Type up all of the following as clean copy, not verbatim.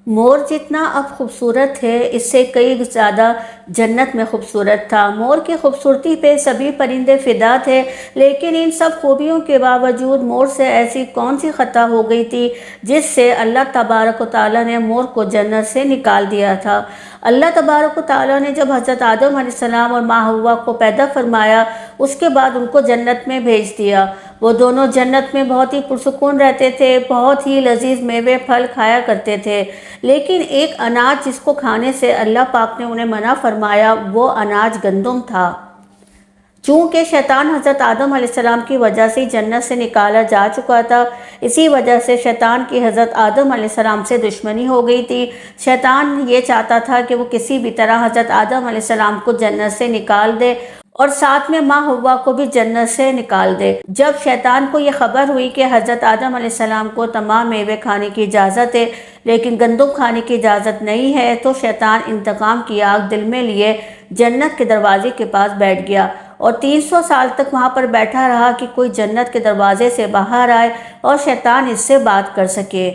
مور جتنا اب خوبصورت ہے اس سے کئی زیادہ جنت میں خوبصورت تھا۔ مور کی خوبصورتی پہ سبھی پرندے فدا تھے، لیکن ان سب خوبیوں کے باوجود مور سے ایسی کون سی خطا ہو گئی تھی جس سے اللہ تبارک و تعالیٰ نے مور کو جنت سے نکال دیا تھا۔ اللہ تبارک و تعالیٰ نے جب حضرت آدم علیہ السلام اور ماں حوا کو پیدا فرمایا، اس کے بعد ان کو جنت میں بھیج دیا۔ وہ دونوں جنت میں بہت ہی پرسکون رہتے تھے، بہت ہی لذیذ میوے پھل کھایا کرتے تھے، لیکن ایک اناج جس کو کھانے سے اللہ پاک نے انہیں منع فرمایا، وہ اناج گندم تھا۔ چونکہ شیطان حضرت آدم علیہ السلام کی وجہ سے جنت سے نکالا جا چکا تھا، اسی وجہ سے شیطان کی حضرت آدم علیہ السلام سے دشمنی ہو گئی تھی۔ شیطان یہ چاہتا تھا کہ وہ کسی بھی طرح حضرت آدم علیہ السلام کو جنت سے نکال دے اور ساتھ میں ماں حوا کو بھی جنت سے نکال دے۔ جب شیطان کو یہ خبر ہوئی کہ حضرت آدم علیہ السلام کو تمام میوے کھانے کی اجازت ہے لیکن گندم کھانے کی اجازت نہیں ہے، تو شیطان انتقام کی آگ دل میں لیے جنت کے دروازے کے پاس بیٹھ گیا اور 300 سال تک وہاں پر بیٹھا رہا کہ کوئی جنت کے دروازے سے باہر آئے اور شیطان اس سے بات کر سکے۔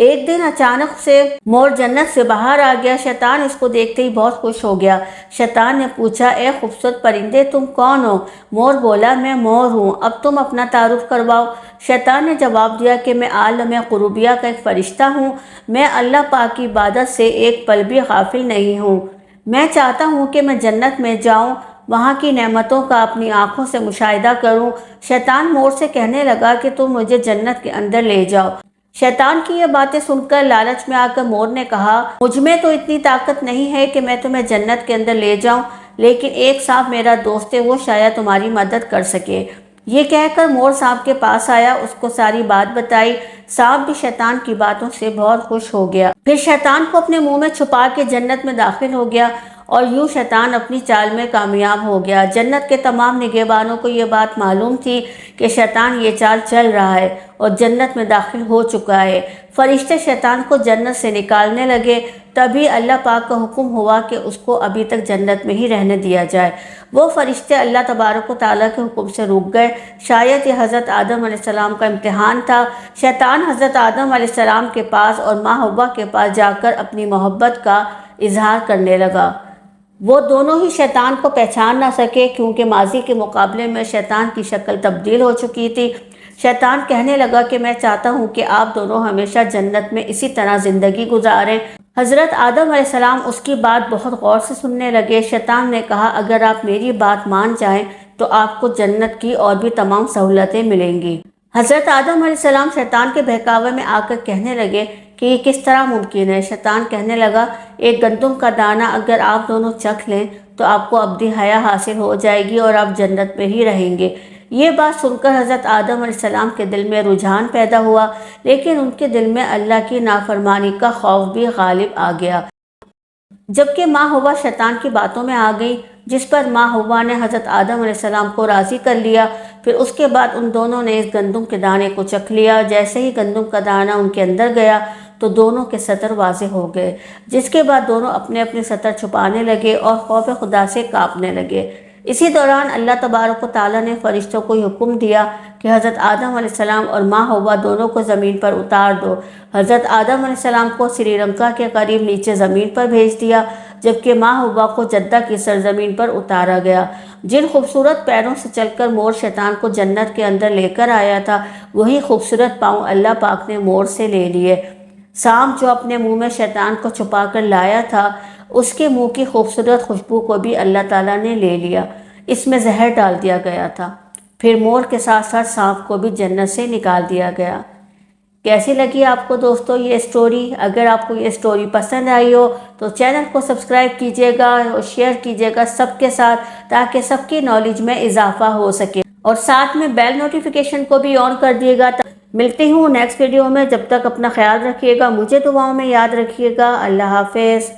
ایک دن اچانک سے مور جنت سے باہر آ گیا۔ شیطان اس کو دیکھتے ہی بہت خوش ہو گیا۔ شیطان نے پوچھا، اے خوبصورت پرندے تم کون ہو؟ مور بولا، میں مور ہوں، اب تم اپنا تعارف کرواؤ۔ شیطان نے جواب دیا کہ میں عالم قروبیہ کا ایک فرشتہ ہوں، میں اللہ پاک کی عبادت سے ایک پل بھی غافل نہیں ہوں، میں چاہتا ہوں کہ میں جنت میں جاؤں، وہاں کی نعمتوں کا اپنی آنکھوں سے مشاہدہ کروں۔ شیطان مور سے کہنے لگا کہ تم مجھے جنت کے اندر لے جاؤ۔ شیطان کی یہ باتیں سن کر لالچ میں آ کر مور نے کہا، مجھ میں تو اتنی طاقت نہیں ہے کہ میں تمہیں جنت کے اندر لے جاؤں، لیکن ایک سانپ میرا دوست ہے، وہ شاید تمہاری مدد کر سکے۔ یہ کہہ کر مور سانپ کے پاس آیا، اس کو ساری بات بتائی۔ سانپ بھی شیطان کی باتوں سے بہت خوش ہو گیا، پھر شیطان کو اپنے منہ میں چھپا کے جنت میں داخل ہو گیا اور یوں شیطان اپنی چال میں کامیاب ہو گیا۔ جنت کے تمام نگہبانوں کو یہ بات معلوم تھی کہ شیطان یہ چال چل رہا ہے اور جنت میں داخل ہو چکا ہے۔ فرشتے شیطان کو جنت سے نکالنے لگے، تبھی اللہ پاک کا حکم ہوا کہ اس کو ابھی تک جنت میں ہی رہنے دیا جائے۔ وہ فرشتے اللہ تبارک و تعالیٰ کے حکم سے رک گئے۔ شاید یہ حضرت آدم علیہ السلام کا امتحان تھا۔ شیطان حضرت آدم علیہ السلام کے پاس اور ماں حوا کے پاس جا کر اپنی محبت کا اظہار کرنے لگا۔ وہ دونوں ہی شیطان کو پہچان نہ سکے کیونکہ ماضی کے مقابلے میں شیطان کی شکل تبدیل ہو چکی تھی۔ شیطان کہنے لگا کہ میں چاہتا ہوں کہ آپ دونوں ہمیشہ جنت میں اسی طرح زندگی گزاریں۔ حضرت آدم علیہ السلام اس کی بات بہت غور سے سننے لگے۔ شیطان نے کہا، اگر آپ میری بات مان جائیں تو آپ کو جنت کی اور بھی تمام سہولتیں ملیں گی۔ حضرت آدم علیہ السلام شیطان کے بہکاوے میں آ کر کہنے لگے کہ یہ کس طرح ممکن ہے؟ شیطان کہنے لگا، ایک گندم کا دانہ اگر آپ دونوں چکھ لیں تو آپ کو ابدی حیا حاصل ہو جائے گی اور آپ جنت میں ہی رہیں گے۔ یہ بات سن کر حضرت آدم علیہ السلام کے دل میں رجحان پیدا ہوا، لیکن ان کے دل میں اللہ کی نافرمانی کا خوف بھی غالب آ گیا۔ جبکہ ماں حوا شیطان کی باتوں میں آ گئی، جس پر ماں حوا نے حضرت آدم علیہ السلام کو راضی کر لیا۔ پھر اس کے بعد ان دونوں نے اس گندم کے دانے کو چکھ لیا۔ جیسے ہی گندم کا دانہ ان کے اندر گیا تو دونوں کے سطر واضح ہو گئے، جس کے بعد دونوں اپنے اپنے سطر چھپانے لگے اور خوف خدا سے کانپنے لگے۔ اسی دوران اللہ تبارک و تعالیٰ نے فرشتوں کو حکم دیا کہ حضرت آدم علیہ السلام اور ماں حوا دونوں کو زمین پر اتار دو۔ حضرت آدم علیہ السلام کو سری لنکا کے قریب نیچے زمین پر بھیج دیا، جبکہ ماں حوا کو جدہ کی سرزمین پر اتارا گیا۔ جن خوبصورت پیروں سے چل کر مور شیطان کو جنت کے اندر لے کر آیا تھا، وہی خوبصورت پاؤں اللہ پاک نے مور سے لے لیے۔ سانپ جو اپنے منہ میں شیطان کو چھپا کر لایا تھا، اس کے منہ کی خوبصورت خوشبو کو بھی اللہ تعالیٰ نے لے لیا، اس میں زہر ڈال دیا گیا تھا۔ پھر مور کے ساتھ ساتھ سانپ کو بھی جنت سے نکال دیا گیا۔ کیسی لگی آپ کو دوستو یہ سٹوری؟ اگر آپ کو یہ سٹوری پسند آئی ہو تو چینل کو سبسکرائب کیجیے گا اور شیئر کیجیے گا سب کے ساتھ، تاکہ سب کی نالج میں اضافہ ہو سکے، اور ساتھ میں بیل نوٹیفیکیشن کو بھی آن کر دیے گا۔ ملتی ہوں نیکسٹ ویڈیو میں، جب تک اپنا خیال رکھیے گا، مجھے دعاؤں میں یاد رکھیے گا۔ اللہ حافظ۔